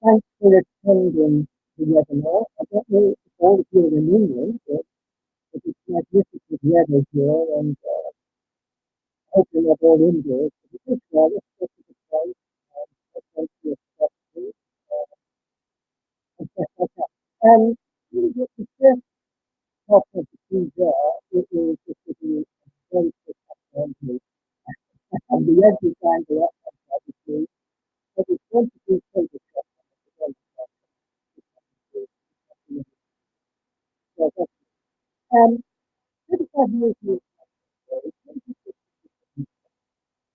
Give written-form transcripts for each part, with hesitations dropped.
Thanks for attending the webinar. I don't know if all of you are in England, but it's magnificent weather here, and hoping they're all indoors. But this one, let's go to the place, let's go to your questions, and stuff like that. And really what the first part of the key there, it is just to be a very quick example. And the end design the outcome, obviously, but it's going to be taken up on the so, 35 years ago,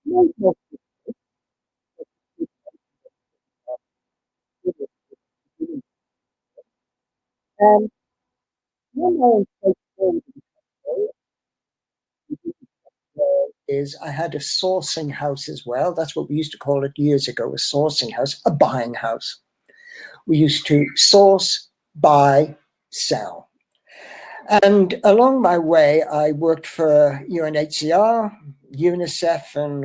most of the and one way to take is I had a sourcing house as well. That's what we used to call it years ago, a sourcing house, a buying house. We used to source, buy, sell. And along my way, I worked for UNHCR, UNICEF, and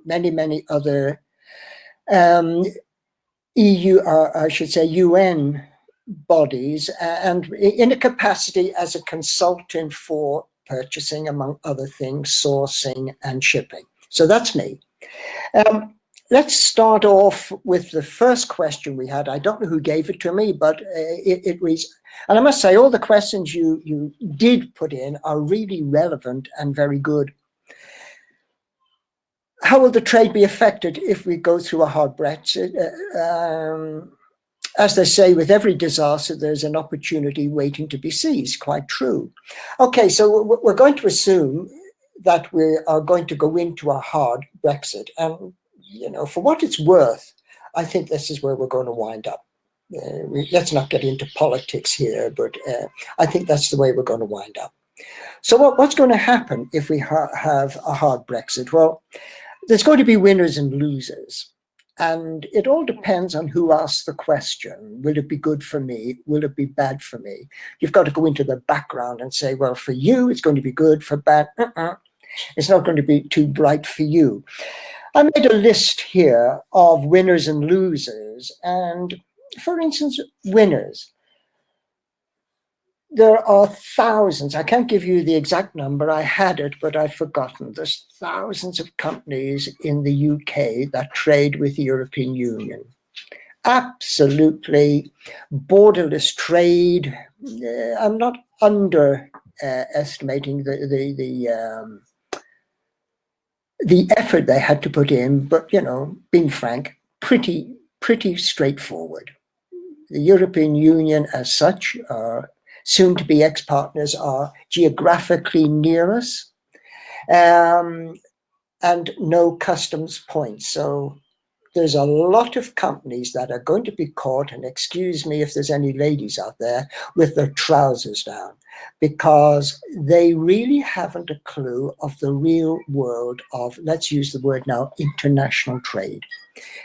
many, many other EU, I should say UN bodies, and in a capacity as a consultant for purchasing, among other things, sourcing and shipping. So that's me. Let's start off with the first question we had. I don't know who gave it to me, but it reads, and I must say all the questions you did put in are really relevant and very good. How will the trade be affected if we go through a hard Brexit? As they say, with every disaster, there's an opportunity waiting to be seized. Quite true. Okay, so we're going to assume that we are going to go into a hard Brexit. And, you know, for what it's worth, I think this is where we're going to wind up. Let's not get into politics here, but I think that's the way we're going to wind up. So what's going to happen if we have a hard Brexit? Well, there's going to be winners and losers. And it all depends on who asks the question. Will it be good for me? Will it be bad for me? You've got to go into the background and say, well, for you, it's going to be good. For bad, it's not going to be too bright for you. I made a list here of winners and losers. And for instance, winners. There are thousands. I can't give you the exact number. I had it, but I've forgotten. There's thousands of companies in the UK that trade with the European Union. Absolutely borderless trade. I'm not underestimating the effort they had to put in, but, you know, being frank, pretty straightforward. The European Union as such are soon-to-be ex-partners are geographically near us, and no customs points. So there's a lot of companies that are going to be caught, and excuse me if there's any ladies out there, with their trousers down, because they really haven't a clue of the real world of, let's use the word now, international trade.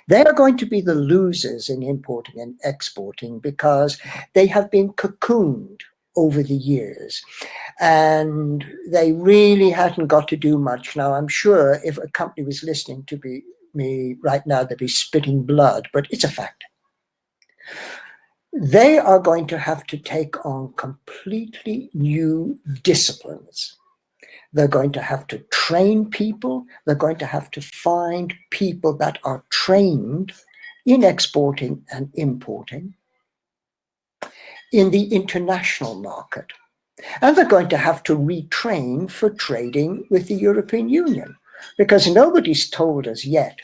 They are going to be the losers in importing and exporting because they have been cocooned over the years, and they really hadn't got to do much. Now, I'm sure if a company was listening to me right now, they'd be spitting blood, but it's a fact. They are going to have to take on completely new disciplines. They're going to have to train people. They're going to have to find people that are trained in exporting and importing in the international market. And they're going to have to retrain for trading with the European Union, because nobody's told us yet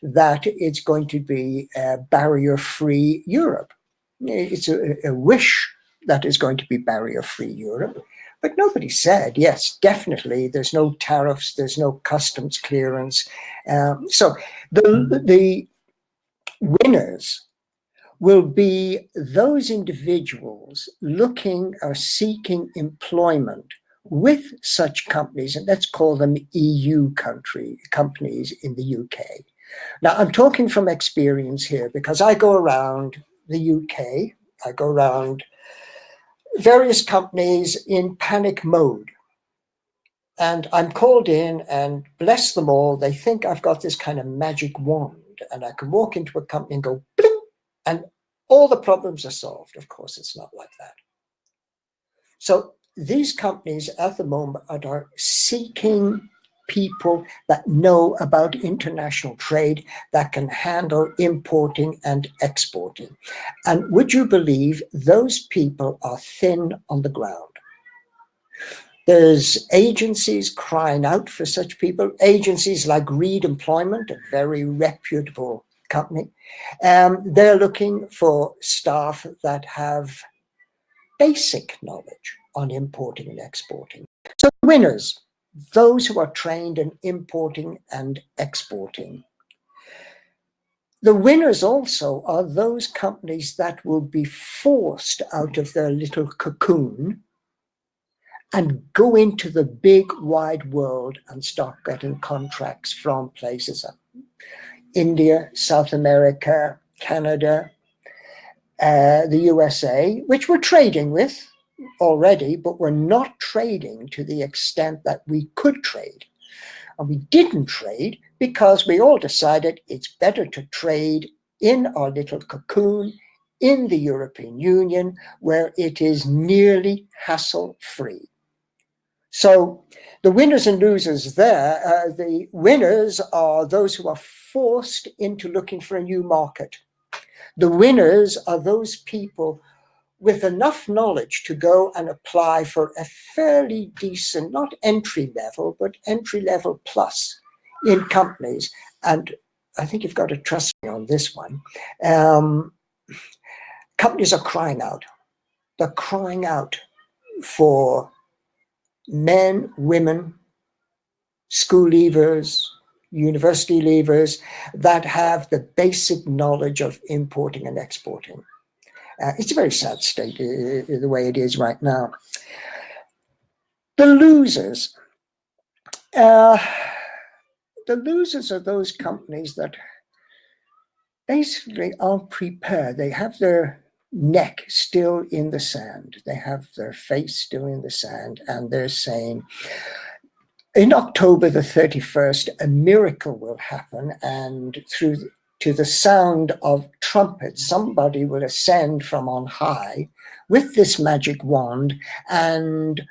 that it's going to be a barrier-free Europe. It's a wish that is going to be barrier-free Europe, but nobody said, yes, definitely, there's no tariffs, there's no customs clearance. So the winners will be those individuals looking or seeking employment with such companies, and let's call them EU companies in the UK. Now, I'm talking from experience here because I go around the UK, I go around various companies in panic mode. And I'm called in, and bless them all, they think I've got this kind of magic wand, and I can walk into a company and go, bling, and all the problems are solved. Of course, it's not like that. So these companies at the moment are seeking people that know about international trade, that can handle importing and exporting. And would you believe those people are thin on the ground? There's agencies crying out for such people, agencies like Reed Employment, a very reputable company. They're looking for staff that have basic knowledge on importing and exporting. So winners, those who are trained in importing and exporting. The winners also are those companies that will be forced out of their little cocoon and go into the big wide world and start getting contracts from places like India, South America, Canada, the USA, which we're trading with already, but we're not trading to the extent that we could trade. And we didn't trade because we all decided it's better to trade in our little cocoon in the European Union, where it is nearly hassle-free. So the winners and losers there, the winners are those who are forced into looking for a new market. The winners are those people with enough knowledge to go and apply for a fairly decent, not entry level, but entry level plus in companies. And I think you've got to trust me on this one. Companies are crying out. They're crying out for men, women, school leavers, university leavers that have the basic knowledge of importing and exporting. It's a very sad state the way it is right now. The losers. The losers are those companies that basically aren't prepared. They have their neck still in the sand. They have their face still in the sand, and they're saying, in October the 31st, a miracle will happen, and to the sound of trumpets, somebody will ascend from on high with this magic wand, and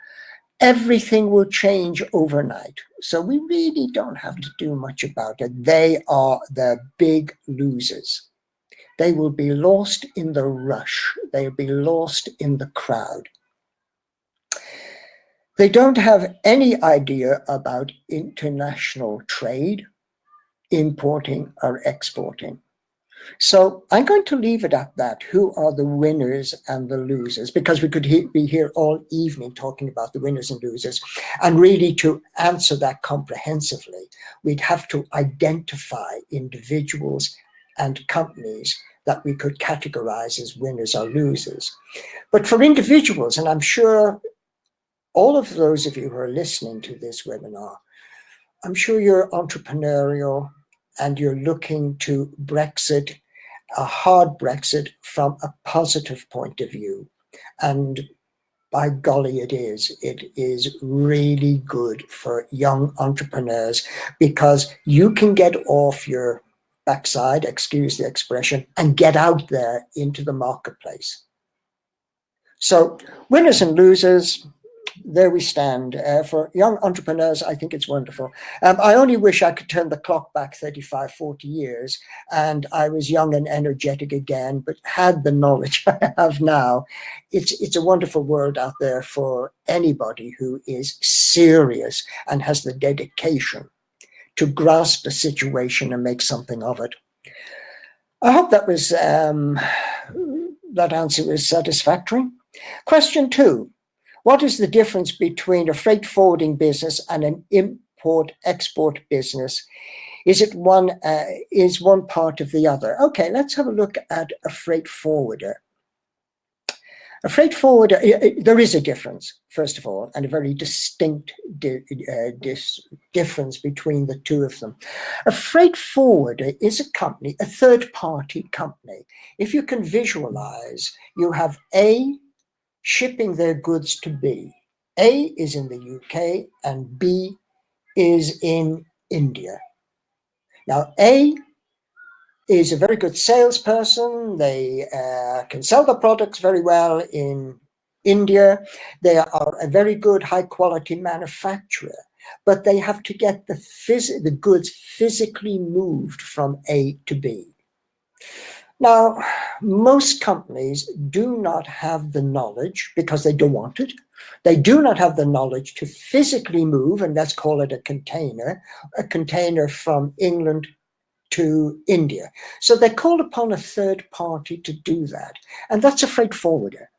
everything will change overnight. So we really don't have to do much about it. They are the big losers. They will be lost in the rush. They'll be lost in the crowd. They don't have any idea about international trade, importing or exporting. So I'm going to leave it at that. Who are the winners and the losers? Because we could be here all evening talking about the winners and losers. And really, to answer that comprehensively, we'd have to identify individuals and companies that we could categorize as winners or losers. But for individuals, and I'm sure all of those of you who are listening to this webinar, I'm sure you're entrepreneurial and you're looking to Brexit, a hard Brexit, from a positive point of view. And by golly, it is. It is really good for young entrepreneurs because you can get off your backside, excuse the expression, and get out there into the marketplace. So winners and losers, there we stand. For young entrepreneurs, I think it's wonderful. I only wish I could turn the clock back 35, 40 years and I was young and energetic again, but had the knowledge I have now. It's a wonderful world out there for anybody who is serious and has the dedication to grasp the situation and make something of it. I hope that was that answer was satisfactory. Question 2. What is the difference between a freight forwarding business and an import-export business? Is one part of the other? Okay, let's have a look at a freight forwarder. A freight forwarder, there is a difference, first of all, and a very distinct difference between the two of them. A freight forwarder is a company, a third-party company. If you can visualize, you have A, shipping their goods to B. A is in the UK and B is in India. Now, A is a very good salesperson. They can sell the products very well in India. They are a very good high quality manufacturer, but they have to get the goods physically moved from A to B. Now, most companies do not have the knowledge because they don't want it. They do not have the knowledge to physically move, and let's call it a container from England to India. So they called upon a third party to do that, and that's a freight forwarder.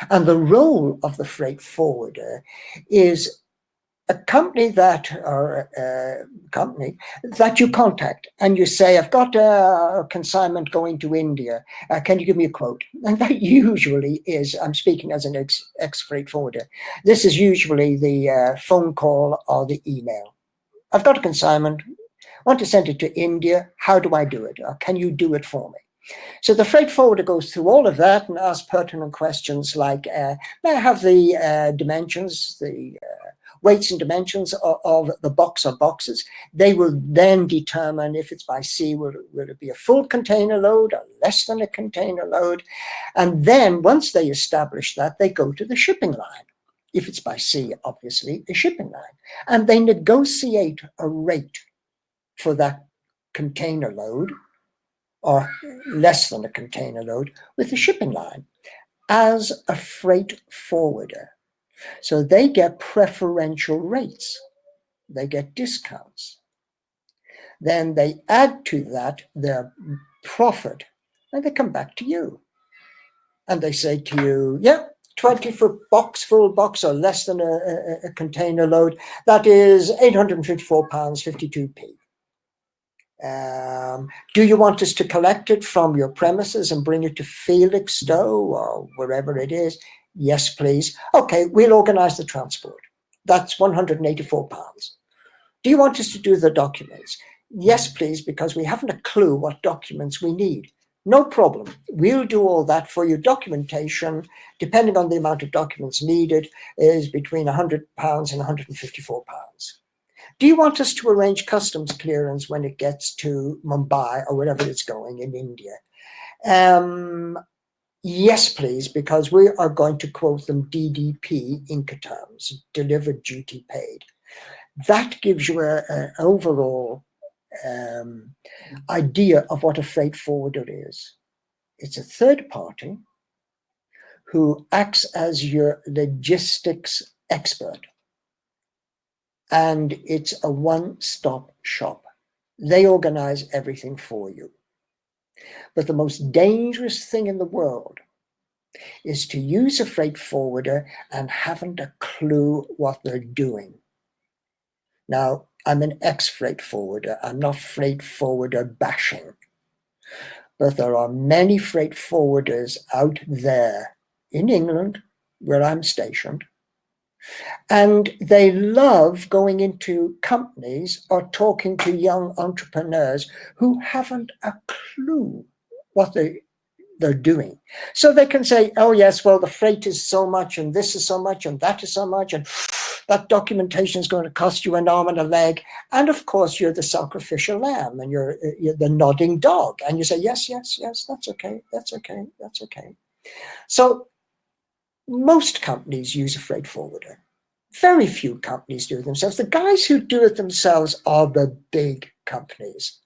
And the role of the freight forwarder is a company that, or a company that you contact and you say, I've got a consignment going to India. Can you give me a quote? And that usually is, I'm speaking as an ex-freight forwarder, this is usually the phone call or the email. I've got a consignment, want to send it to India. How do I do it? Or can you do it for me? So the freight forwarder goes through all of that and asks pertinent questions like, may I have the dimensions, the weights and dimensions of the box or boxes? They will then determine if it's by sea, will it be a full container load or less than a container load? And then once they establish that, they go to the shipping line. If it's by sea, obviously, a shipping line. And they negotiate a rate for that container load or less than a container load with the shipping line as a freight forwarder. So they get preferential rates, they get discounts. Then they add to that their profit and they come back to you. And they say to you, yeah, 20-foot box, full box or less than a container load, that is £854.52p. Do you want us to collect it from your premises and bring it to Felixstowe or wherever it is? Yes, please. Okay, we'll organize the transport. That's £184. Do you want us to do the documents? Yes, please, because we haven't a clue what documents we need. No problem. We'll do all that for you. Documentation, depending on the amount of documents needed, is between £100 and £154. Do you want us to arrange customs clearance when it gets to Mumbai or wherever it's going in India? Yes, please, because we are going to quote them DDP Incoterms, delivered duty paid. That gives you an overall idea of what a freight forwarder is. It's a third party who acts as your logistics expert. And it's a one-stop shop. They organize everything for you. But the most dangerous thing in the world is to use a freight forwarder and haven't a clue what they're doing. Now, I'm an ex-freight forwarder. I'm not freight forwarder bashing. But there are many freight forwarders out there in England, where I'm stationed, and they love going into companies or talking to young entrepreneurs who haven't a clue what they're doing. So they can say, oh yes, well, the freight is so much and this is so much and that is so much and that documentation is going to cost you an arm and a leg. And of course, you're the sacrificial lamb and you're the nodding dog. And you say, yes, yes, yes, that's okay, that's okay, that's okay. So most companies use a freight forwarder. Very few companies do it themselves. The guys who do it themselves are the big companies,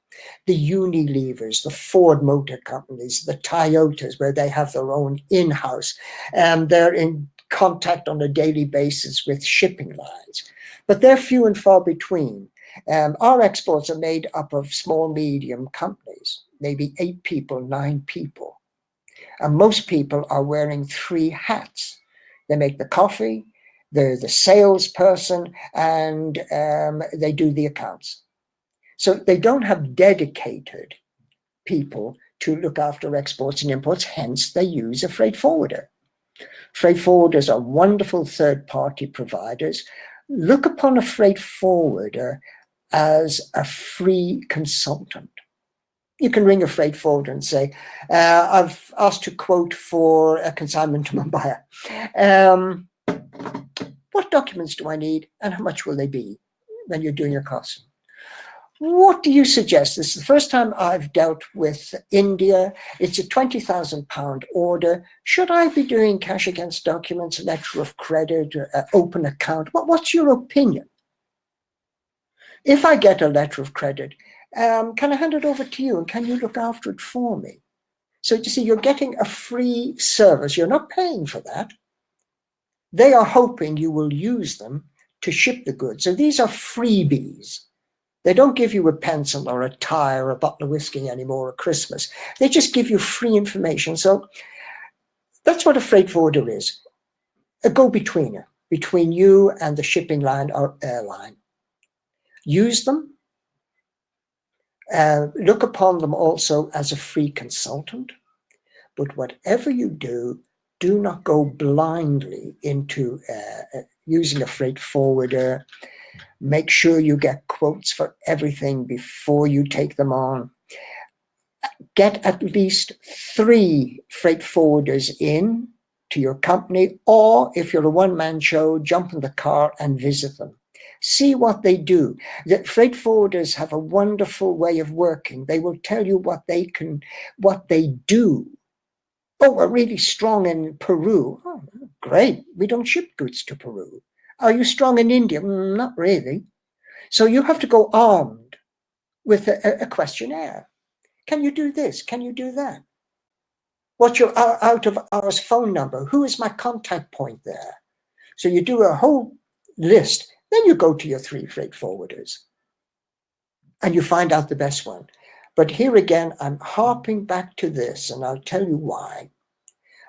the Unilevers, the Ford Motor Companies, the Toyotas, where they have their own in-house, and they're in contact on a daily basis with shipping lines. But they're few and far between. Our exports are made up of small, medium companies, maybe 8 people, 9 people. And most people are wearing 3 hats. They make the coffee, they're the salesperson, and they do the accounts. So they don't have dedicated people to look after exports and imports, hence they use a freight forwarder. Freight forwarders are wonderful third-party providers. Look upon a freight forwarder as a free consultant. You can ring a freight forwarder and say, I've asked to quote for a consignment to Mumbai. What documents do I need and how much will they be when you're doing your costs? What do you suggest? This is the first time I've dealt with India. It's a £20,000 order. Should I be doing cash against documents, letter of credit, open account? What's your opinion? If I get a letter of credit, can I hand it over to you and can you look after it for me? So you see, you're getting a free service. You're not paying for that. They are hoping you will use them to ship the goods. So these are freebies. They don't give you a pencil or a tie or a bottle of whiskey anymore at Christmas. They just give you free information. So that's what a freight forwarder is, a go-betweener between you and the shipping line or airline. Use them. Look upon them also as a free consultant. But whatever you do not go blindly into using a freight forwarder. Make sure you get quotes for everything before you take them on. Get at least 3 freight forwarders in to your company, or if you're a one-man show, jump in the car and visit them. See what they do. The freight forwarders have a wonderful way of working. They will tell you what they do. Oh, we're really strong in Peru. Oh, great. We don't ship goods to Peru. Are you strong in India? Not really. So you have to go armed with a questionnaire. Can you do this? Can you do that? What's your out of hours phone number? Who is my contact point there? So you do a whole list. Then you go to your 3 freight forwarders and you find out the best one. But here again, I'm harping back to this, and I'll tell you why.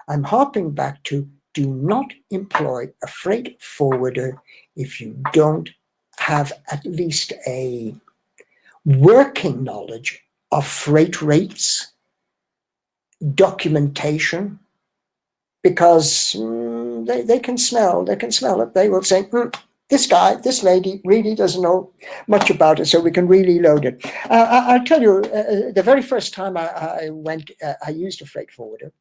I'm harping back to do not employ a freight forwarder if you don't have at least a working knowledge of freight rates, documentation, because they can smell it. They will say, this guy, this lady really doesn't know much about it, so we can really load it. I'll tell you, the very first time I used a freight forwarder,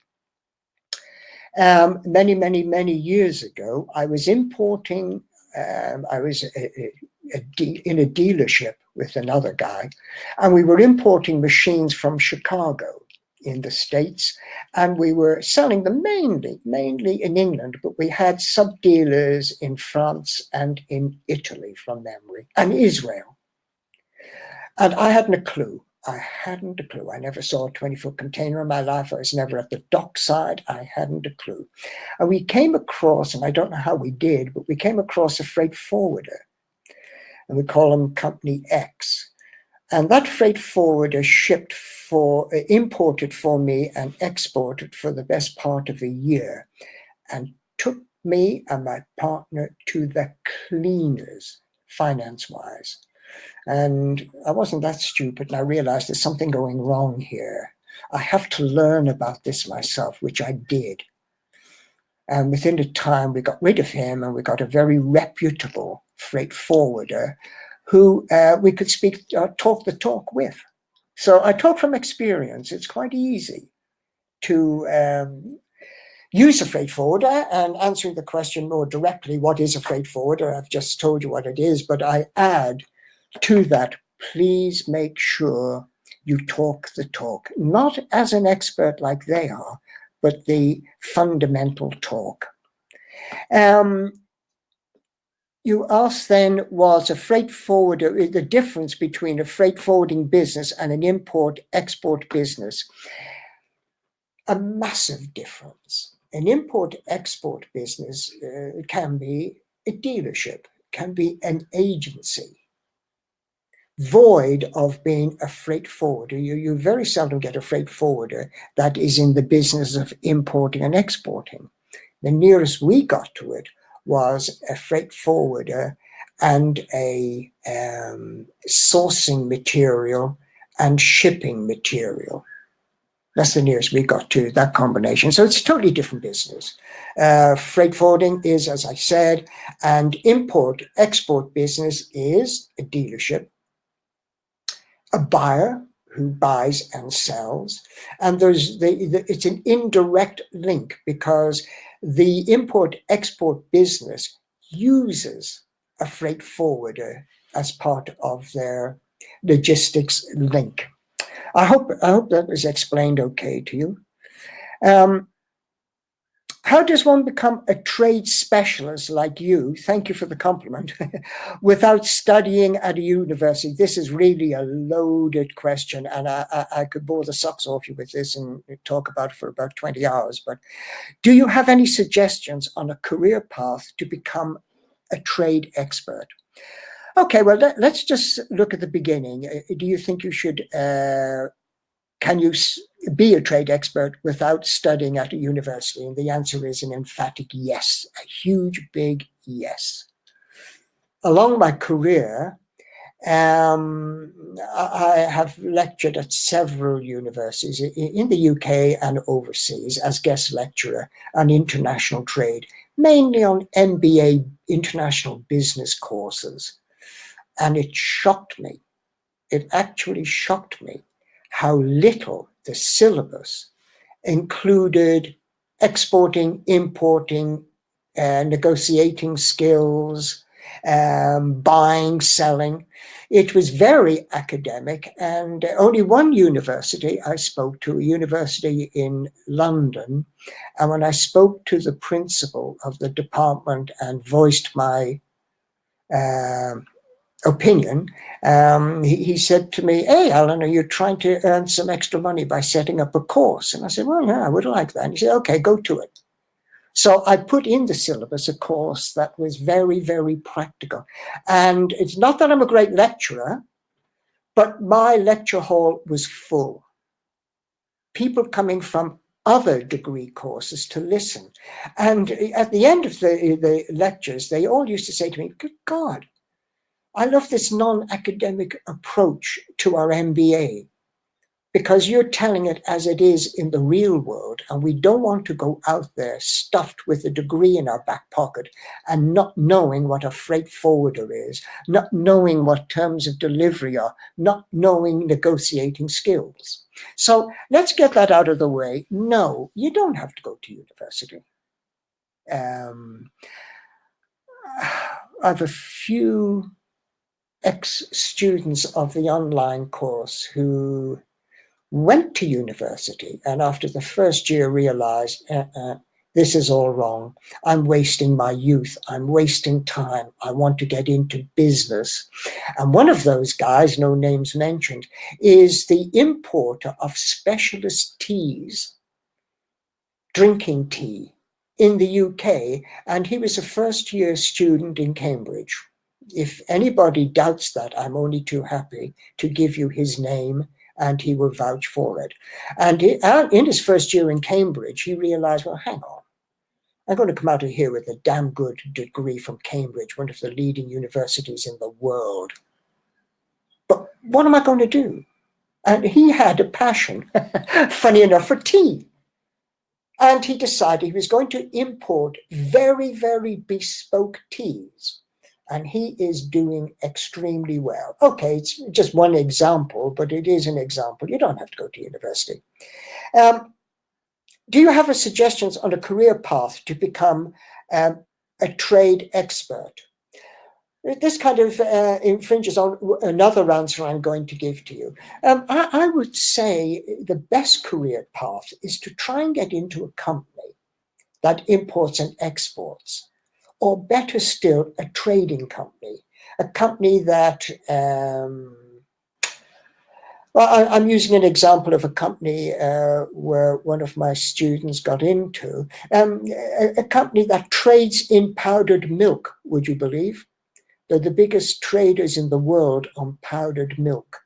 many years ago. I was importing, I was in a dealership with another guy, and we were importing machines from Chicago in the States, and we were selling them mainly in England, but we had sub-dealers in France and in Italy from memory, and Israel. And I hadn't a clue. I never saw a 20-foot container in my life. I was never at the dockside. I hadn't a clue. And we came across, and I don't know how we did, but we came across a freight forwarder, and we call them Company X. And that freight forwarder imported for me and exported for the best part of a year, and took me and my partner to the cleaners, finance-wise. And I wasn't that stupid, and I realized there's something going wrong here. I have to learn about this myself, which I did. And within the time, we got rid of him, and we got a very reputable freight forwarder who we could talk the talk with. So I talk from experience. It's quite easy to use a freight forwarder, and answering the question more directly, what is a freight forwarder? I've just told you what it is, but I add to that, please make sure you talk the talk, not as an expert like they are, but the fundamental talk. You asked then, was a freight forwarder, the difference between a freight forwarding business and an import-export business? A massive difference. An import-export business can be a dealership, can be an agency, void of being a freight forwarder. You very seldom get a freight forwarder that is in the business of importing and exporting. The nearest we got to it was a freight forwarder and a sourcing material and shipping material. That's the nearest we got to that combination. So it's a totally different business. Freight forwarding is, as I said, and import-export business is a dealership, a buyer who buys and sells, and it's an indirect link, because the import-export business uses a freight forwarder as part of their logistics link. I hope that was explained okay to you. How does one become a trade specialist like you? Thank you for the compliment. Without studying at a university? This is really a loaded question, and I could bore the socks off you with this and talk about it for about 20 hours. But do you have any suggestions on a career path to become a trade expert? Okay, well, let's just look at the beginning. Do you think you should, can you be a trade expert without studying at a university? And the answer is an emphatic yes, a huge, big yes. Along my career, I have lectured at several universities in the UK and overseas as guest lecturer on international trade, mainly on MBA international business courses. And it shocked me. It actually shocked me how little the syllabus included exporting, importing, negotiating skills, buying, selling. It was very academic, and only one university I spoke to, a university in London, and when I spoke to the principal of the department and voiced my opinion, he said to me, "Hey, Alan, are you trying to earn some extra money by setting up a course?" And I said, "Well, yeah, I would like that." And he said, "Okay, go to it." So I put in the syllabus a course that was very, very practical. And it's not that I'm a great lecturer, but my lecture hall was full. People coming from other degree courses to listen. And at the end of the lectures, they all used to say to me, "Good God, I love this non-academic approach to our MBA, because you're telling it as it is in the real world, and we don't want to go out there stuffed with a degree in our back pocket and not knowing what a freight forwarder is, not knowing what terms of delivery are, not knowing negotiating skills." So let's get that out of the way. No, you don't have to go to university. I have a few ex-students of the online course who went to university and after the first year realized, this is all wrong. I'm wasting my youth. I'm wasting time. I want to get into business. And one of those guys, no names mentioned, is the importer of specialist teas, drinking tea, in the UK. And he was a first-year student in Cambridge. If anybody doubts that, I'm only too happy to give you his name and he will vouch for it. And in his first year in Cambridge, he realized, well, hang on, I'm going to come out of here with a damn good degree from Cambridge, one of the leading universities in the world. But what am I going to do? And he had a passion, funny enough, for tea. And he decided he was going to import very, very bespoke teas. And he is doing extremely well. Okay, it's just one example, but it is an example. You don't have to go to university. Do you have suggestions on a career path to become a trade expert? This kind of infringes on another answer I'm going to give to you. I would say the best career path is to try and get into a company that imports and exports, or better still, a trading company, a company that, well, I'm using an example of a company where one of my students got into, a company that trades in powdered milk, would you believe? They're the biggest traders in the world on powdered milk.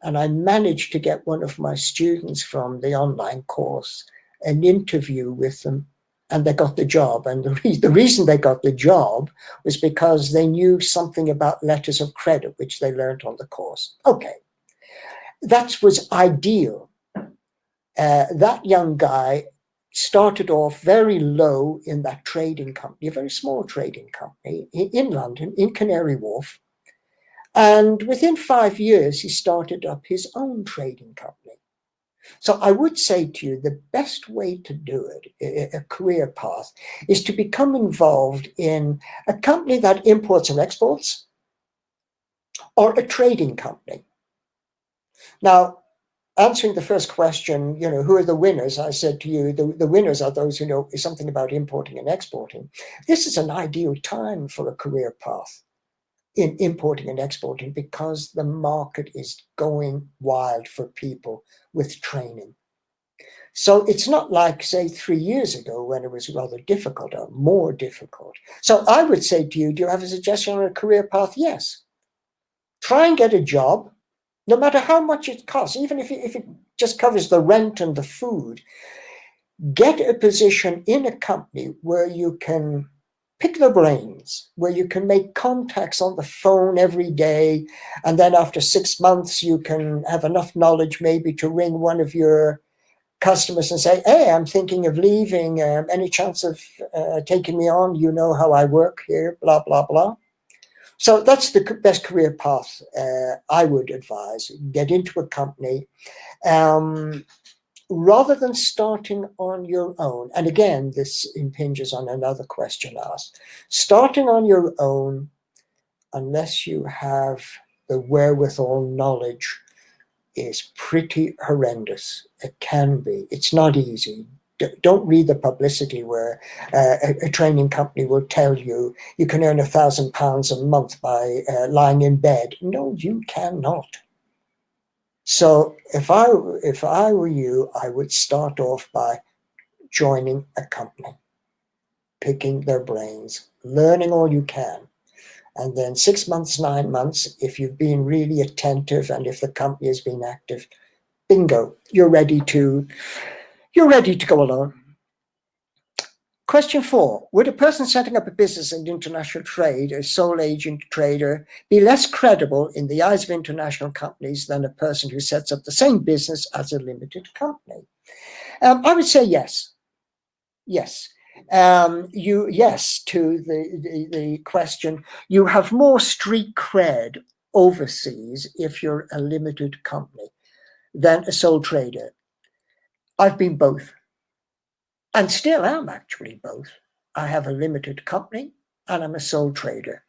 And I managed to get one of my students from the online course an interview with them, and they got the job. And the reason they got the job was because they knew something about letters of credit, which they learned on the course. Okay, that was ideal. That young guy started off very low in that trading company, a very small trading company in London, in Canary Wharf. And within 5 years, he started up his own trading company. So I would say to you, the best way to do it, a career path, is to become involved in a company that imports and exports, or a trading company. Now, answering the first question, who are the winners? I said to you, the winners are those who know something about importing and exporting. This is an ideal time for a career path in importing and exporting because the market is going wild for people with training. So it's not like, say, 3 years ago when it was rather difficult or more difficult. So I would say to you, do you have a suggestion on a career path? Yes. Try and get a job, no matter how much it costs, even if it just covers the rent and the food. Get a position in a company where you can pick the brains, where you can make contacts on the phone every day, and then after 6 months you can have enough knowledge maybe to ring one of your customers and say, hey, I'm thinking of leaving, any chance of taking me on? You know how I work here, blah, blah, blah. So that's the best career path I would advise. Get into a company. Rather than starting on your own, and again, this impinges on another question asked, starting on your own, unless you have the wherewithal knowledge, is pretty horrendous. It can be. It's not easy. Don't read the publicity where a training company will tell you you can earn £1,000 a month by lying in bed. No, you cannot. So if I were you, I would start off by joining a company, picking their brains, learning all you can. And then 6 months, 9 months, if you've been really attentive and if the company has been active, bingo, you're ready to go alone. Question 4, would a person setting up a business in international trade, a sole agent trader, be less credible in the eyes of international companies than a person who sets up the same business as a limited company? I would say yes. Yes. Yes to the question. You have more street cred overseas if you're a limited company than a sole trader. I've been both. And still am actually both. I have a limited company and I'm a sole trader.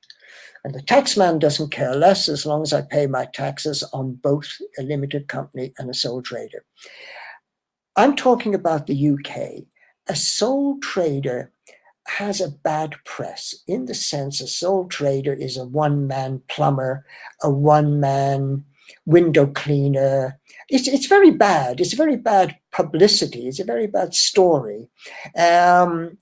And the taxman doesn't care less as long as I pay my taxes on both a limited company and a sole trader. I'm talking about the UK. A sole trader has a bad press in the sense a sole trader is a one-man plumber, a one-man window cleaner. It's very bad. It's very bad publicity. It's a very bad story. And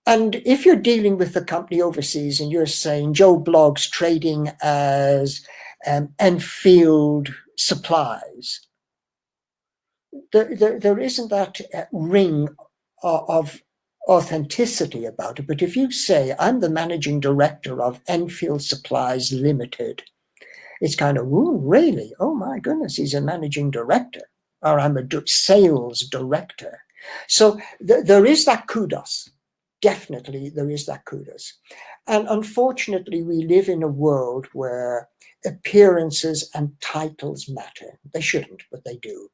if you're dealing with a company overseas and you're saying Joe Blogg's trading as Enfield Supplies, there isn't that ring of authenticity about it. But if you say, I'm the managing director of Enfield Supplies Limited, it's kind of, ooh, really? Oh my goodness, he's a managing director. Or I'm a sales director. So there is that kudos. Definitely there is that kudos. And unfortunately, we live in a world where appearances and titles matter. They shouldn't, but they do.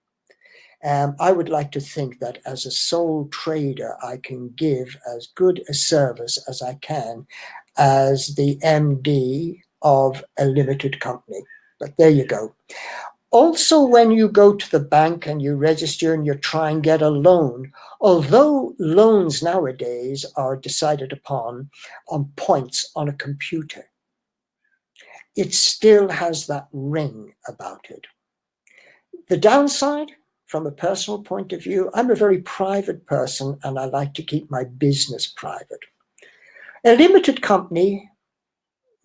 I would like to think that as a sole trader, I can give as good a service as I can as the MD of a limited company. But there you go. Also, when you go to the bank and you register and you try and get a loan, although loans nowadays are decided upon on points on a computer, it still has that ring about it. The downside, from a personal point of view, I'm a very private person and I like to keep my business private. A limited company,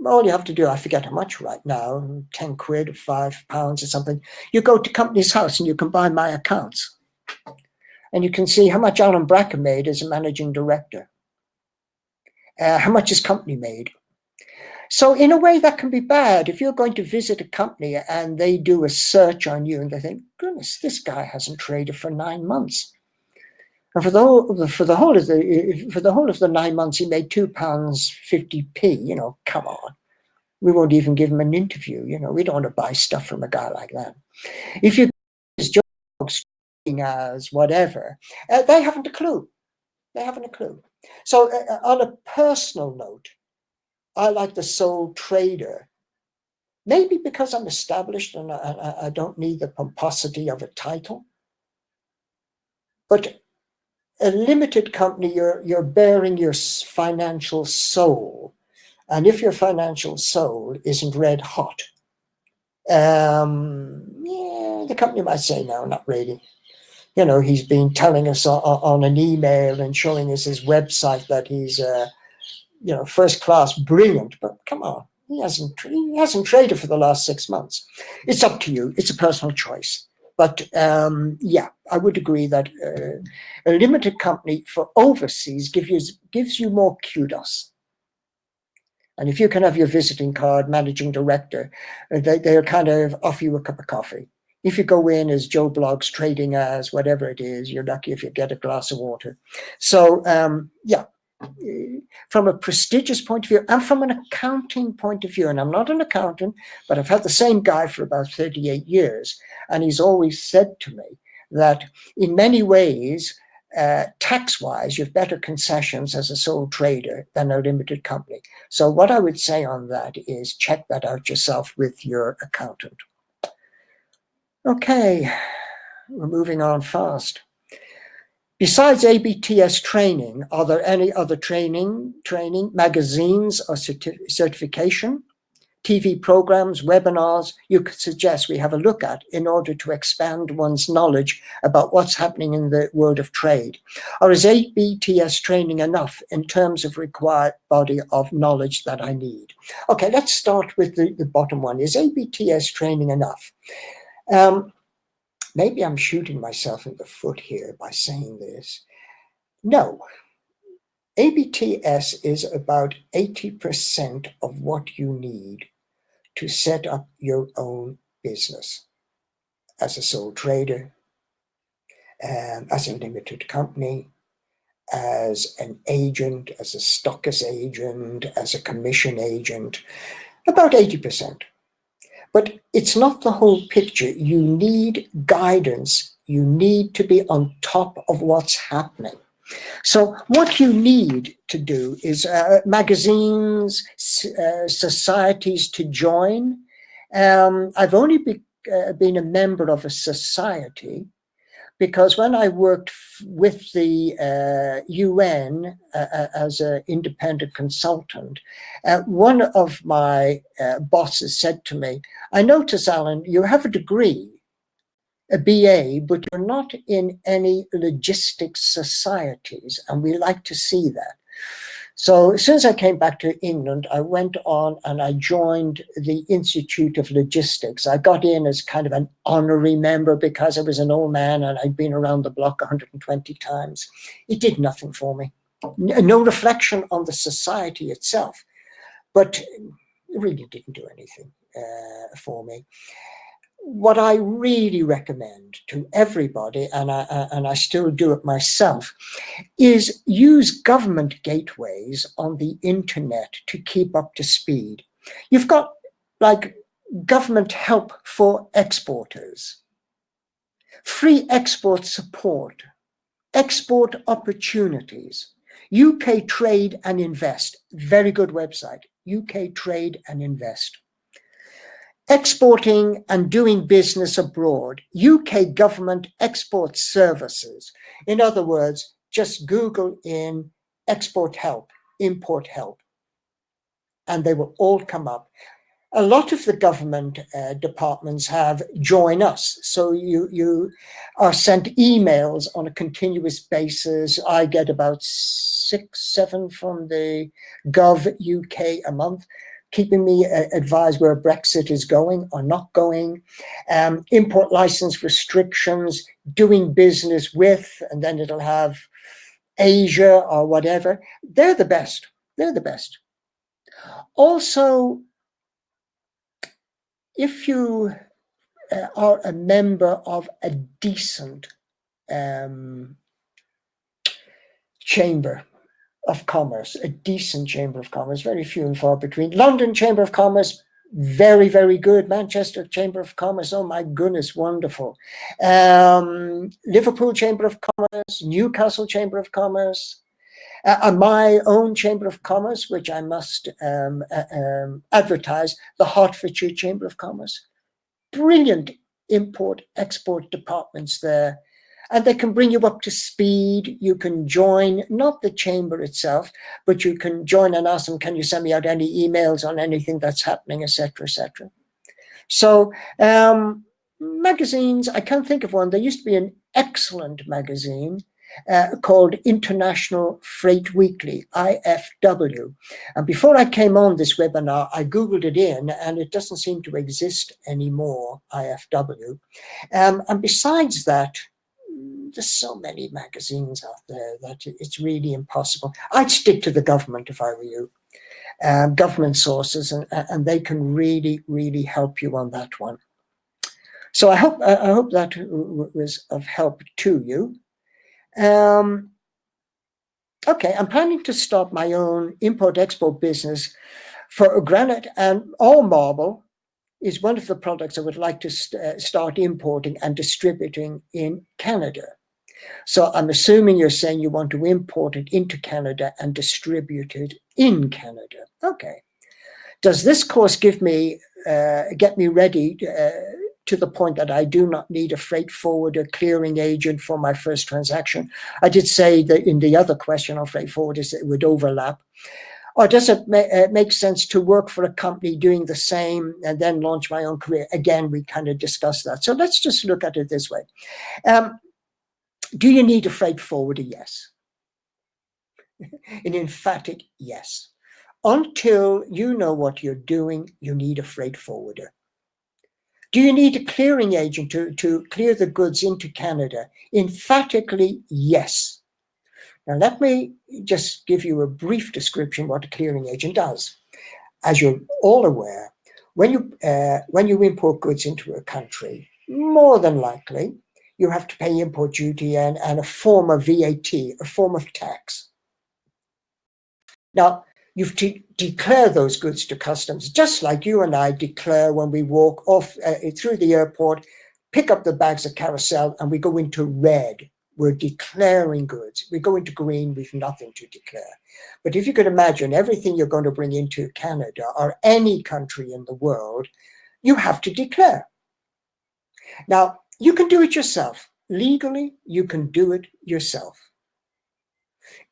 all you have to do, I forget how much right now, 10 quid or £5 or something. You go to company's house and you can buy my accounts. And you can see how much Alan Bracken made as a managing director. How much his company made. So in a way that can be bad. If you're going to visit a company and they do a search on you and they think, goodness, this guy hasn't traded for 9 months. And for the whole of the 9 months, he made £2.50p. Come on. We won't even give him an interview. We don't want to buy stuff from a guy like that. If you his job as whatever, they haven't a clue. They haven't a clue. So on a personal note, I like the sole trader Maybe because I'm established and I don't need the pomposity of a title. But a limited company, you're bearing your financial soul. And if your financial soul isn't red hot, yeah, the company might say, no, not really. You know, he's been telling us on an email and showing us his website that he's, you know, first class, brilliant. But come on, he hasn't traded for the last 6 months. It's up to you. It's a personal choice. But yeah, I would agree that a limited company for overseas gives you more kudos. And if you can have your visiting card, managing director, they'll kind of offer you a cup of coffee. If you go in as Joe Blogs, trading as whatever it is, you're lucky if you get a glass of water. So yeah, from a prestigious point of view and from an accounting point of view, and I'm not an accountant, but I've had the same guy for about 38 years, and he's always said to me that in many ways, tax-wise, you've better concessions as a sole trader than a limited company. So what I would say on that is check that out yourself with your accountant. Okay, we're moving on fast. Besides ABTS training, are there any other training magazines or certification, TV programs, webinars you could suggest we have a look at in order to expand one's knowledge about what's happening in the world of trade? Or is ABTS training enough in terms of required body of knowledge that I need? Okay, let's start with the bottom one. Is ABTS training enough? Maybe I'm shooting myself in the foot here by saying this. No. ABTS is about 80% of what you need to set up your own business as a sole trader, as a limited company, as an agent, as a stockist agent, as a commission agent, about 80%. But it's not the whole picture. You need guidance. You need to be on top of what's happening. So what you need to do is magazines, societies to join. I've only been a member of a society because when I worked with the UN as an independent consultant, one of my bosses said to me, I notice, Alan, you have a degree, a BA, but you're not in any logistics societies, and we like to see that. So as soon as I came back to England, I went on and I joined the Institute of Logistics. I got in as kind of an honorary member because I was an old man and I'd been around the block 120 times. It did nothing for me. No reflection on the society itself, but it really didn't do anything for me. What I really recommend to everybody, and I still do it myself, is use government gateways on the internet to keep up to speed. You've got like government help for exporters, free export support, export opportunities, UK Trade and Invest, very good website, UK Trade and Invest. Exporting and doing business abroad, UK government export services. In other words, just Google in export help, import help, and they will all come up. A lot of the government departments have join us. So you are sent emails on a continuous basis. I get about 6, 7 from the Gov UK a month, keeping me advised where Brexit is going or not going, import license restrictions, doing business with, and then it'll have Asia or whatever. They're the best. They're the best. Also, if you are a member of a decent chamber of commerce, a decent chamber of commerce, very few and far between. London Chamber of Commerce, very, very good. Manchester Chamber of Commerce, oh my goodness, wonderful. Liverpool Chamber of Commerce, Newcastle Chamber of Commerce. My own Chamber of Commerce, which I must advertise, the Hertfordshire Chamber of Commerce. Brilliant import-export departments there. And they can bring you up to speed. You can join, not the chamber itself, but you can join and ask them, can you send me out any emails on anything that's happening, etc., etc. So magazines, I can't think of one. There used to be an excellent magazine called International Freight Weekly, IFW. And before I came on this webinar, I Googled it in, and it doesn't seem to exist anymore, IFW. And besides that, there's so many magazines out there that it's really impossible. I'd stick to the government if I were you. Government sources, and they can really, really help you on that one. So I hope that was of help to you. Okay, I'm planning to start my own import-export business for granite, and all marble is one of the products I would like to start importing and distributing in Canada. So I'm assuming you're saying you want to import it into Canada and distribute it in Canada. Okay. Does this course get me ready to the point that I do not need a freight forwarder clearing agent for my first transaction? I did say that in the other question on freight forwarders it would overlap. Or does it make sense to work for a company doing the same and then launch my own career? Again, we kind of discussed that. So let's just look at it this way. Do you need a freight forwarder? Yes. An emphatic yes. Until you know what you're doing, you need a freight forwarder. Do you need a clearing agent to clear the goods into Canada? Emphatically, yes. Now, let me just give you a brief description of what a clearing agent does. As you're all aware, when you import goods into a country, more than likely, you have to pay import duty and a form of VAT, a form of tax. Now, you've to declare those goods to customs, just like you and I declare when we walk off through the airport, pick up the bags of carousel, and we go into red. We're declaring goods. We go into green, we've nothing to declare. But if you could imagine everything you're going to bring into Canada or any country in the world, you have to declare. Now, you can do it yourself. Legally, you can do it yourself.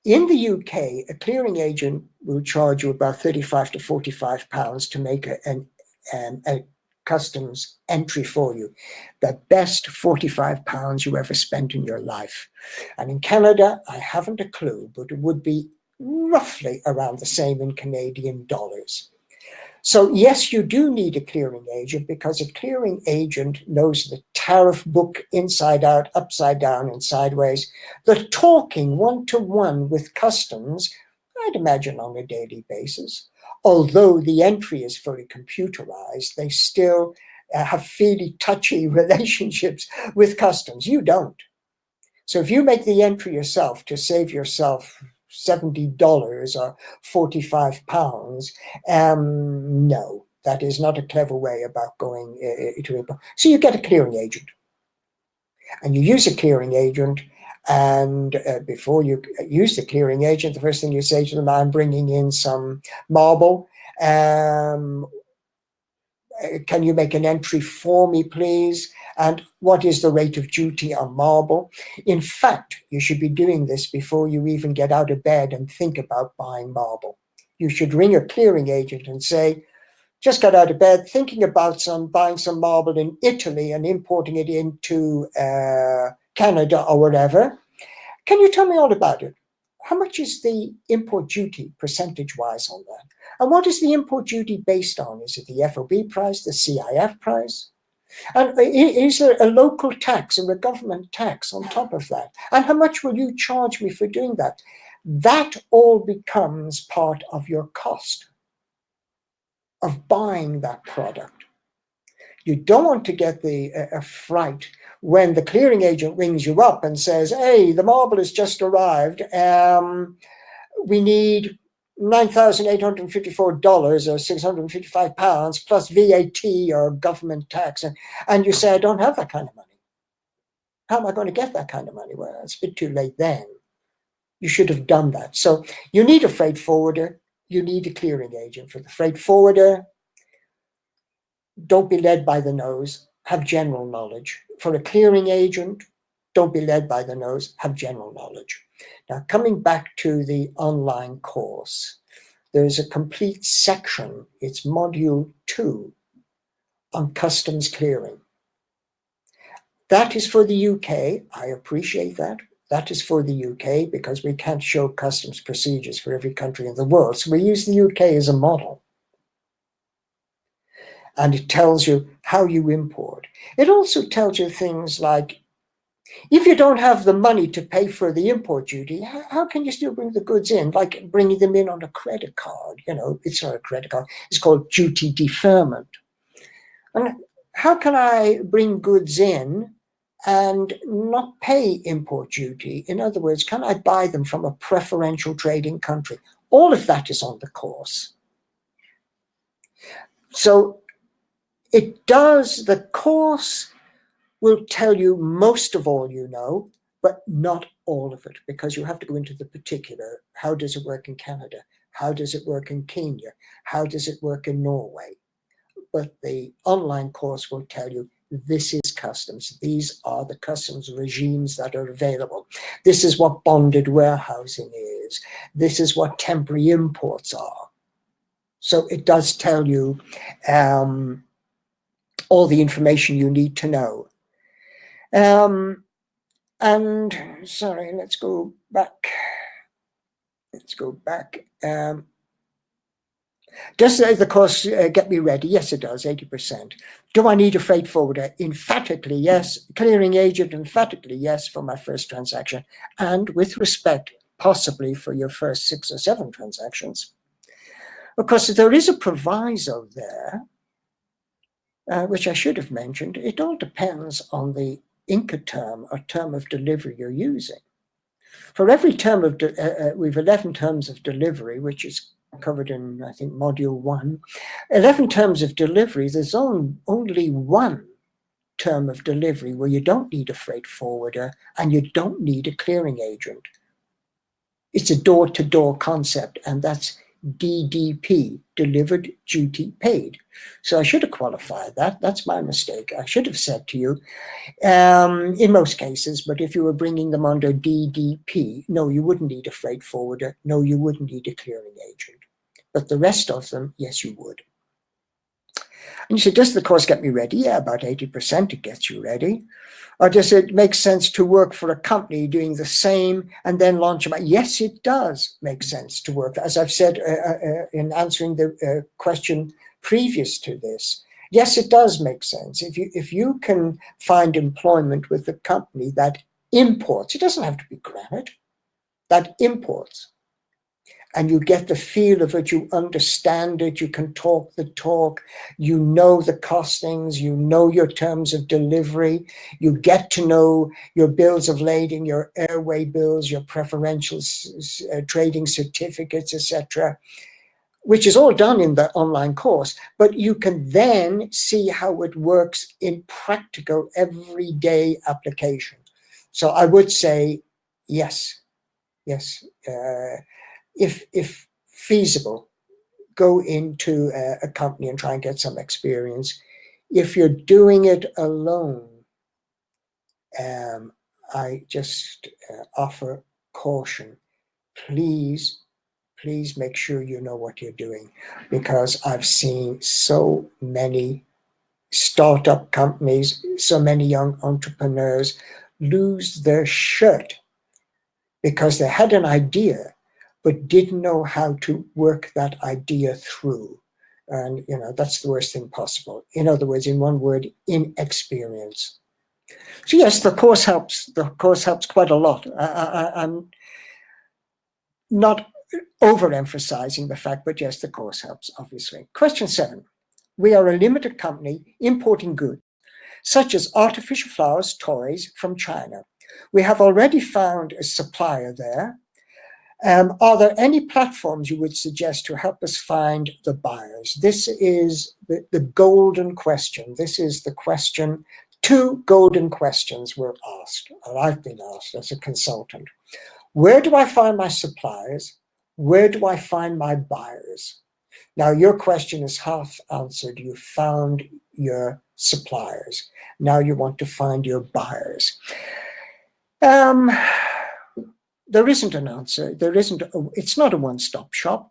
In the UK, a clearing agent will charge you about 35 to 45 pounds to make a customs entry for you. The best 45 pounds you ever spent in your life. And in Canada, I haven't a clue, but it would be roughly around the same in Canadian dollars. So yes, you do need a clearing agent, because a clearing agent knows the tariff book inside out, upside down, and sideways. They're talking one-to-one with customs, I'd imagine on a daily basis. Although the entry is fully computerized, they still have fairly touchy relationships with customs. You don't. So if you make the entry yourself to save yourself $70 or 45 pounds, no, that is not a clever way about going to import. So you get a clearing agent, and you use a clearing agent, and before you use the clearing agent, the first thing you say to them, I'm bringing in some marble. Can you make an entry for me, please? And what is the rate of duty on marble? In fact, you should be doing this before you even get out of bed and think about buying marble. You should ring a clearing agent and say, just got out of bed, thinking about buying some marble in Italy and importing it into Canada or whatever. Can you tell me all about it? How much is the import duty percentage-wise on that? And what is the import duty based on? Is it the FOB price, the CIF price? And is there a local tax or a government tax on top of that? And how much will you charge me for doing that? That all becomes part of your cost of buying that product. You don't want to get the fright when the clearing agent rings you up and says, hey, the marble has just arrived. We need $9,854 or 655 pounds plus VAT or government tax. And you say, I don't have that kind of money. How am I going to get that kind of money? Well, it's a bit too late then. You should have done that. So you need a freight forwarder, you need a clearing agent. For the freight forwarder, don't be led by the nose, have general knowledge. For a clearing agent, don't be led by the nose, have general knowledge. Now, coming back to the online course, there's a complete section, it's module 2, on customs clearing. That is for the UK. I appreciate that. That is for the UK because we can't show customs procedures for every country in the world. So we use the UK as a model. And it tells you how you import. It also tells you things like, if you don't have the money to pay for the import duty, how can you still bring the goods in? Like bringing them in on a credit card. You know, it's not a credit card. It's called duty deferment. And how can I bring goods in and not pay import duty? In other words, can I buy them from a preferential trading country? All of that is on the course. So it does, the course will tell you most of all you know, but not all of it, because you have to go into the particular. How does it work in Canada? How does it work in Kenya? How does it work in Norway? But the online course will tell you this is customs. These are the customs regimes that are available. This is what bonded warehousing is. This is what temporary imports are. So it does tell you all the information you need to know. And sorry, let's go back. Does the course get me ready? Yes, it does, 80%. Do I need a freight forwarder? Emphatically, yes. Clearing agent? Emphatically, yes, for my first transaction. And with respect, possibly for your first 6 or 7 transactions. Of course, there is a proviso there, which I should have mentioned. It all depends on the Incoterm or term of delivery you're using. For every term of, we've 11 terms of delivery, which is covered in, I think, module 1. 11 terms of delivery, there's only one term of delivery where you don't need a freight forwarder and you don't need a clearing agent. It's a door-to-door concept, and that's DDP, delivered, duty, paid. So I should have qualified that. That's my mistake. I should have said to you, in most cases, but if you were bringing them under DDP, no, you wouldn't need a freight forwarder. No, you wouldn't need a clearing agent. But the rest of them, yes, you would. And you say, does the course get me ready? Yeah, about 80% it gets you ready. Or does it make sense to work for a company doing the same and then launch them? Yes, it does make sense to work. As I've said in answering the question previous to this, yes, it does make sense. If you can find employment with a company that imports, it doesn't have to be granite, that imports, and you get the feel of it, you understand it, you can talk the talk, you know the costings, you know your terms of delivery, you get to know your bills of lading, your airway bills, your preferential trading certificates, etc., which is all done in the online course, but you can then see how it works in practical everyday application. So I would say yes. If feasible, go into a company and try and get some experience. If you're doing it alone, I just offer caution. Please make sure you know what you're doing, because I've seen so many startup companies, so many young entrepreneurs lose their shirt because they had an idea but didn't know how to work that idea through. And, that's the worst thing possible. In other words, in one word, inexperience. So yes, the course helps. The course helps quite a lot. I'm not overemphasizing the fact, but yes, the course helps, obviously. Question 7. We are a limited company importing goods, such as artificial flowers, toys from China. We have already found a supplier there. Are there any platforms you would suggest to help us find the buyers? This is the golden question. This is the question. 2 golden questions were asked, or I've been asked as a consultant. Where do I find my suppliers? Where do I find my buyers? Now, your question is half answered. You found your suppliers. Now you want to find your buyers. There isn't an answer. It's not a one-stop shop.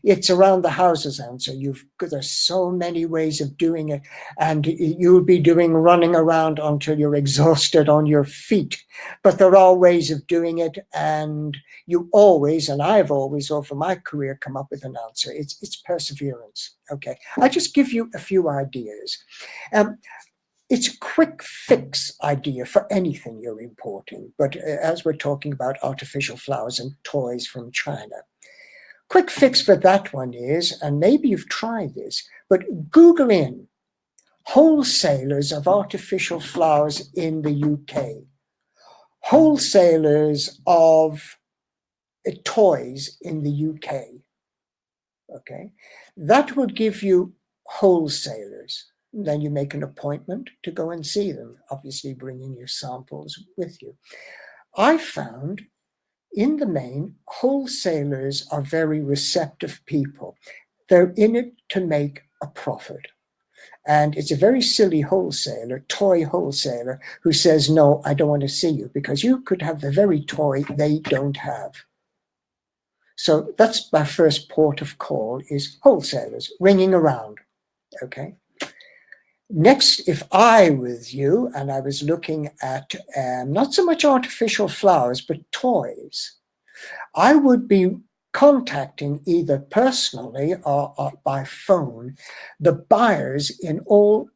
It's around the houses answer. There's so many ways of doing it, and you'll be running around until you're exhausted on your feet. But there are ways of doing it, and you always, and I've always over my career, come up with an answer. It's perseverance. Okay, I just give you a few ideas. It's a quick fix idea for anything you're importing, but as we're talking about artificial flowers and toys from China, quick fix for that one is, and maybe you've tried this, but Google in wholesalers of artificial flowers in the UK, wholesalers of toys in the UK, okay? That will give you wholesalers. Then you make an appointment to go and see them, obviously bringing your samples with you. I found, in the main, wholesalers are very receptive people. They're in it to make a profit. And it's a very silly wholesaler, toy wholesaler, who says, no, I don't want to see you, because you could have the very toy they don't have. So that's my first port of call, is wholesalers, ringing around, okay? Next, if I was you and I was looking at not so much artificial flowers, but toys, I would be contacting either personally or by phone the buyers in all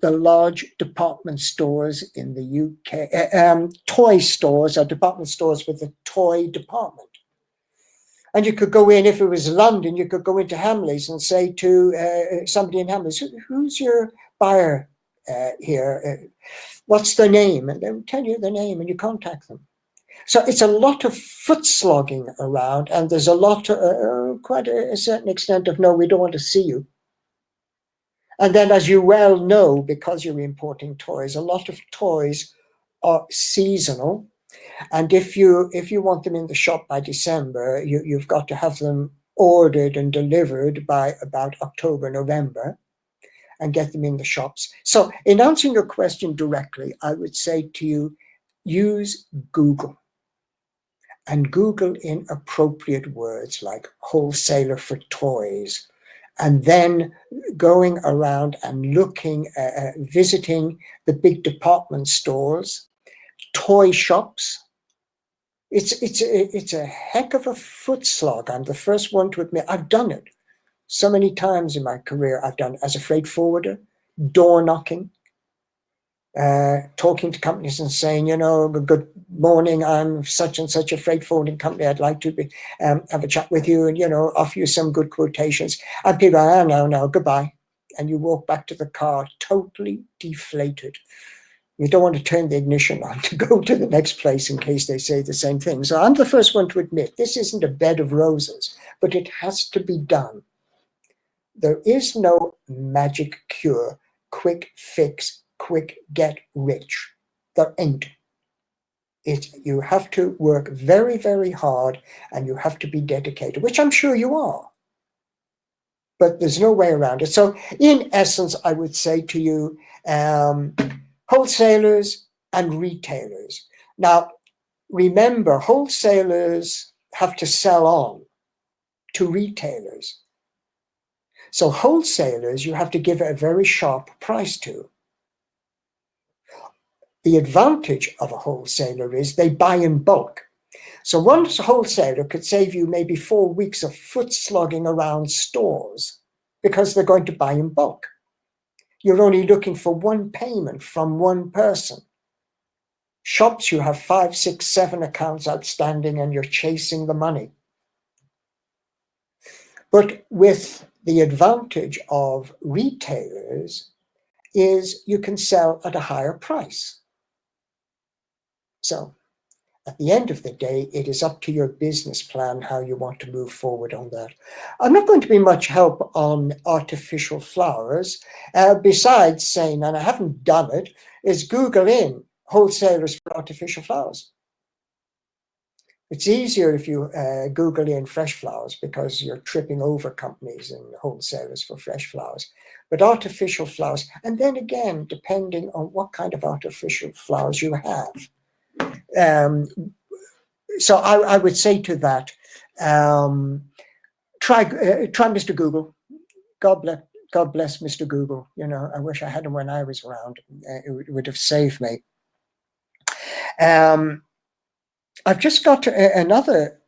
the large department stores in the UK, toy stores or department stores with a toy department. And you could go in, if it was London, you could go into Hamleys and say to somebody in Hamleys, who's your buyer here? What's their name? And they will tell you the name and you contact them. So it's a lot of foot slogging around, and there's a lot, quite a certain extent of, no, we don't want to see you. And then, as you well know, because you're importing toys, a lot of toys are seasonal. And if you want them in the shop by December, you've got to have them ordered and delivered by about October, November, and get them in the shops. So in answering your question directly, I would say to you, use Google. And Google in appropriate words like wholesaler for toys, and then going around and looking, visiting the big department stores, toy shops. It's a heck of a foot slog. I'm the first one to admit I've done it so many times in my career. I've done it as a freight forwarder, door knocking, talking to companies and saying, you know, good morning, I'm such and such a freight forwarding company. I'd like to have a chat with you and, you know, offer you some good quotations. And people are, no, goodbye. And you walk back to the car totally deflated. You don't want to turn the ignition on to go to the next place in case they say the same thing. So I'm the first one to admit this isn't a bed of roses, but it has to be done. There is no magic cure, quick fix, quick get rich. There ain't. You have to work very, very hard, and you have to be dedicated, which I'm sure you are. But there's no way around it. So in essence, I would say to you, wholesalers and retailers. Now, remember, wholesalers have to sell on to retailers. So wholesalers, you have to give a very sharp price to. The advantage of a wholesaler is they buy in bulk. So one wholesaler could save you maybe 4 weeks of foot slogging around stores because they're going to buy in bulk. You're only looking for one payment from one person. Shops, you have 5, 6, 7 accounts outstanding and you're chasing the money. But with the advantage of retailers is you can sell at a higher price. So at the end of the day, it is up to your business plan how you want to move forward on that. I'm not going to be much help on artificial flowers, besides saying, and I haven't done it, is Google in wholesalers for artificial flowers. It's easier if you Google in fresh flowers because you're tripping over companies and wholesalers for fresh flowers. But artificial flowers, and then again, depending on what kind of artificial flowers you have. So I would say to that, try Mr. Google. God bless Mr. Google. You know, I wish I had him when I was around. It would have saved me. I've just got another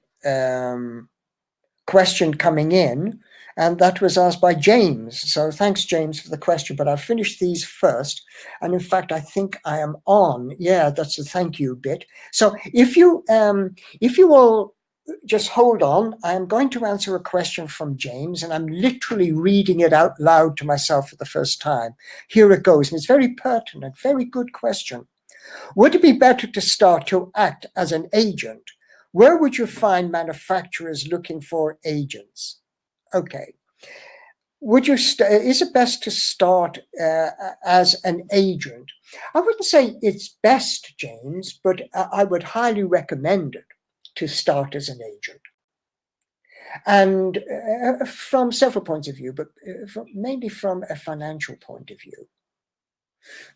question coming in, and that was asked by James. So thanks, James, for the question, but I'll finish these first. And in fact, I think I am on. Yeah, that's the thank you bit. So if you all just hold on, I'm going to answer a question from James, and I'm literally reading it out loud to myself for the first time. Here it goes, and it's very pertinent, very good question. Would it be better to start to act as an agent? Where would you find manufacturers looking for agents? Okay. Is it best to start as an agent? I wouldn't say it's best, James, but I would highly recommend it to start as an agent. And from several points of view, but mainly from a financial point of view.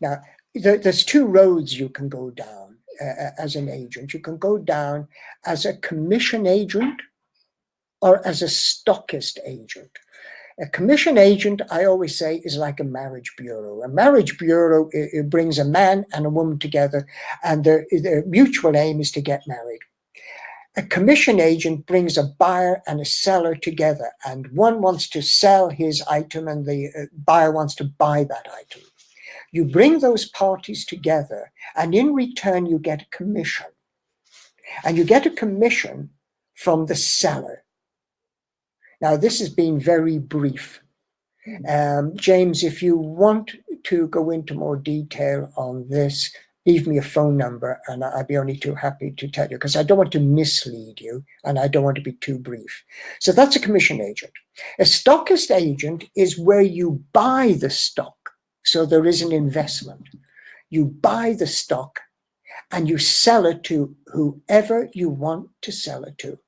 Now, there's two roads you can go down as an agent. You can go down as a commission agent or as a stockist agent. A commission agent, I always say, is like a marriage bureau. A marriage bureau, it brings a man and a woman together, and their mutual aim is to get married. A commission agent brings a buyer and a seller together, and one wants to sell his item and the buyer wants to buy that item. You bring those parties together, and in return, you get a commission. And you get a commission from the seller. Now, this has been very brief. James, if you want to go into more detail on this, leave me a phone number, and I'd be only too happy to tell you, because I don't want to mislead you, and I don't want to be too brief. So that's a commission agent. A stockist agent is where you buy the stock. So there is an investment. You buy the stock and you sell it to whoever you want to sell it to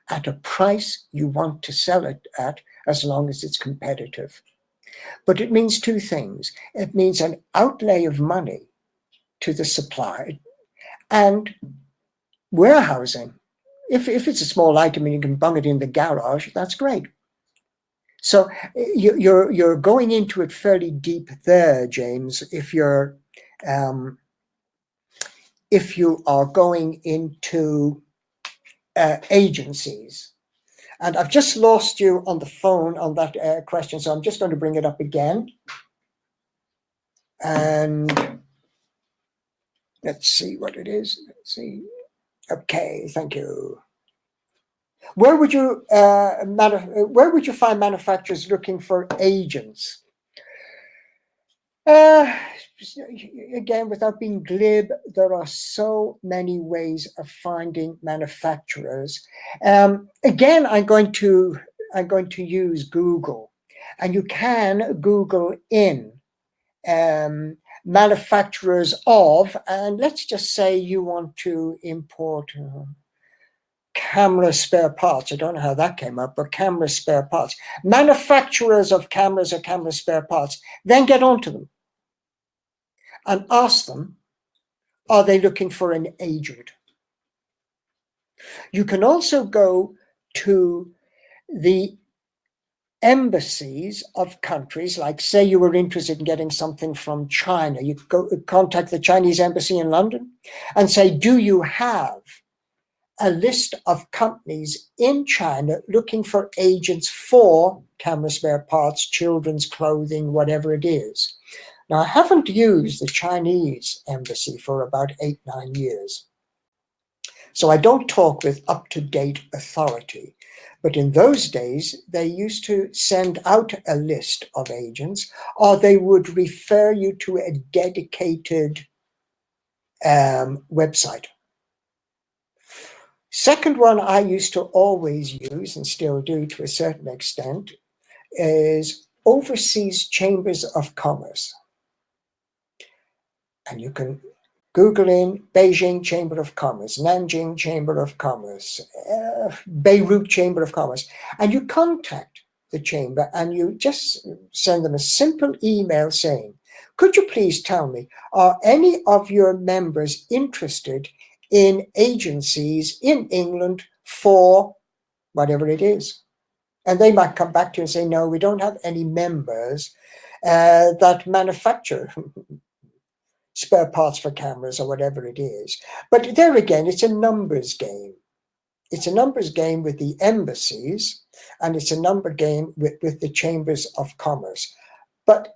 at a price you want to sell it at, as long as it's competitive. But it means two things. It means an outlay of money to the supplier and warehousing. If it's a small item and you can bung it in the garage, that's great. So you're going into it fairly deep there, James, if you are going into agencies. And I've just lost you on the phone on that question, so I'm just going to bring it up again. And let's see what it is. Let's see. Okay, thank you. Where would you find manufacturers looking for agents? Again, without being glib, there are so many ways of finding manufacturers. Again, I'm going to use Google, and you can Google in manufacturers of, and let's just say you want to import camera spare parts. I don't know how that came up, but camera spare parts. Manufacturers of cameras or camera spare parts. Then get onto them and ask them, are they looking for an agent? You can also go to the embassies of countries, like say you were interested in getting something from China. You could go contact the Chinese embassy in London and say, do you have a list of companies in China looking for agents for camera spare parts, children's clothing, whatever it is? Now, I haven't used the Chinese embassy for about 8-9 years. So I don't talk with up-to-date authority. But in those days, they used to send out a list of agents, or they would refer you to a dedicated website. Second one I used to always use, and still do to a certain extent, is overseas chambers of commerce. And you can Google in Beijing Chamber of Commerce, Nanjing Chamber of Commerce, Beirut Chamber of Commerce, and you contact the chamber and you just send them a simple email saying, could you please tell me, are any of your members interested in agencies in England for whatever it is? And they might come back to you and say, no, we don't have any members that manufacture spare parts for cameras or whatever it is. But there again, it's a numbers game. It's a numbers game with the embassies, and it's a number game with the chambers of commerce. But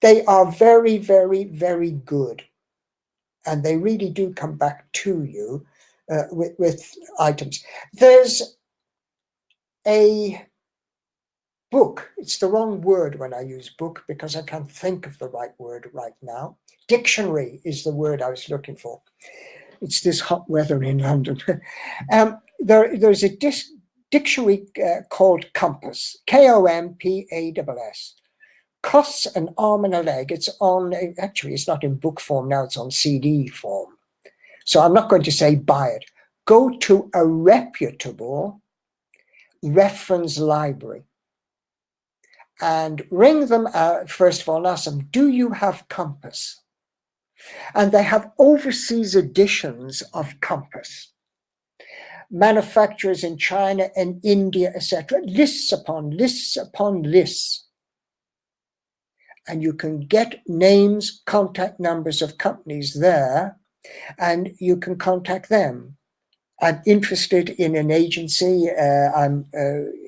they are very, very, very good. And they really do come back to you with items. There's a book. It's the wrong word when I use book because I can't think of the right word right now. Dictionary is the word I was looking for. It's this hot weather in London. There's a dictionary called Compass, Kompass. Costs an arm and a leg. It's on, actually, it's not in book form now, it's on CD form. So I'm not going to say buy it. Go to a reputable reference library and ring them out, first of all, and ask them, do you have Compass? And they have overseas editions of Compass. Manufacturers in China and India, etc., lists upon lists upon lists. And you can get names, contact numbers of companies there, and you can contact them. I'm interested in an agency, I'm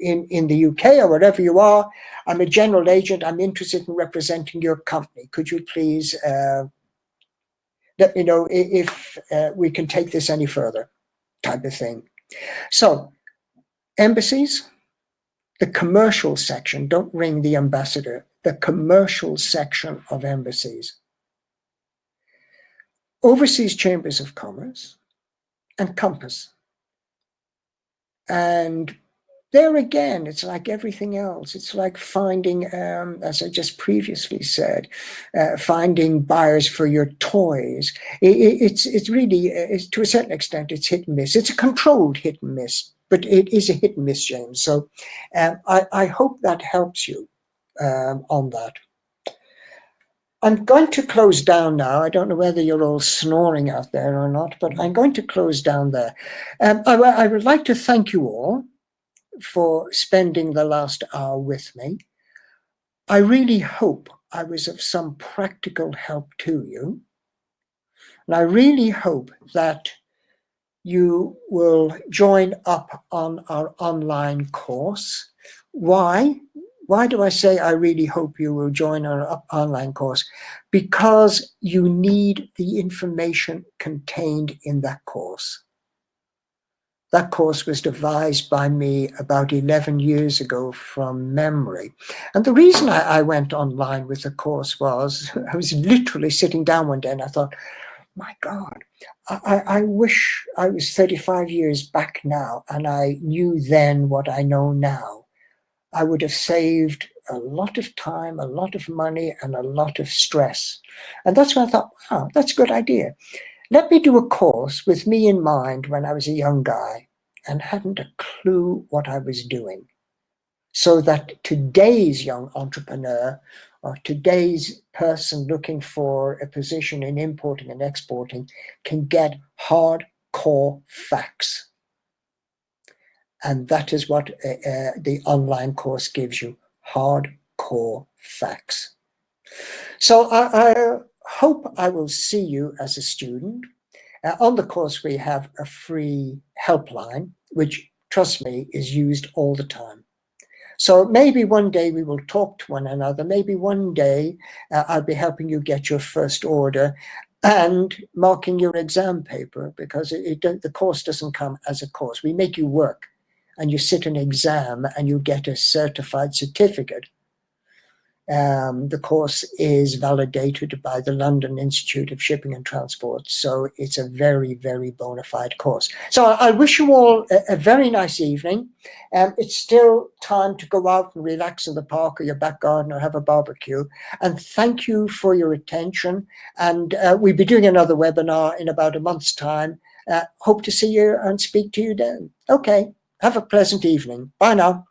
in the UK or wherever you are, I'm a general agent, I'm interested in representing your company. Could you please let me know if we can take this any further, type of thing. So, embassies, the commercial section, don't ring the ambassador, the commercial section of embassies. Overseas chambers of commerce and Compass. And there again, it's like everything else. It's like finding, as I just previously said, finding buyers for your toys. It's really, to a certain extent, it's hit and miss. It's a controlled hit and miss, but it is a hit and miss, James. So I hope that helps you on that. I'm going to close down now. I don't know whether you're all snoring out there or not, but I'm going to close down there. I would like to thank you all for spending the last hour with me. I really hope I was of some practical help to you. And I really hope that you will join up on our online course. Why? Why do I say I really hope you will join our online course? Because you need the information contained in that course. That course was devised by me about 11 years ago from memory. And the reason I went online with the course was I was literally sitting down one day and I thought, my God, I wish I was 35 years back now and I knew then what I know now. I would have saved a lot of time, a lot of money, and a lot of stress. And that's when I thought, wow, that's a good idea. Let me do a course with me in mind when I was a young guy and hadn't a clue what I was doing, so that today's young entrepreneur or today's person looking for a position in importing and exporting can get hardcore facts. And that is what the online course gives you, hardcore facts. So I hope I will see you as a student. On the course, we have a free helpline, which, trust me, is used all the time. So maybe one day we will talk to one another. Maybe one day I'll be helping you get your first order and marking your exam paper, because the course doesn't come as a course. We make you work and you sit an exam and you get a certified certificate. The course is validated by the London Institute of Shipping and Transport, so it's a very, very bona fide course. So I wish you all a very nice evening. It's still time to go out and relax in the park or your back garden or have a barbecue. And thank you for your attention. And we'll be doing another webinar in about a month's time. Hope to see you and speak to you then. Okay, have a pleasant evening. Bye now.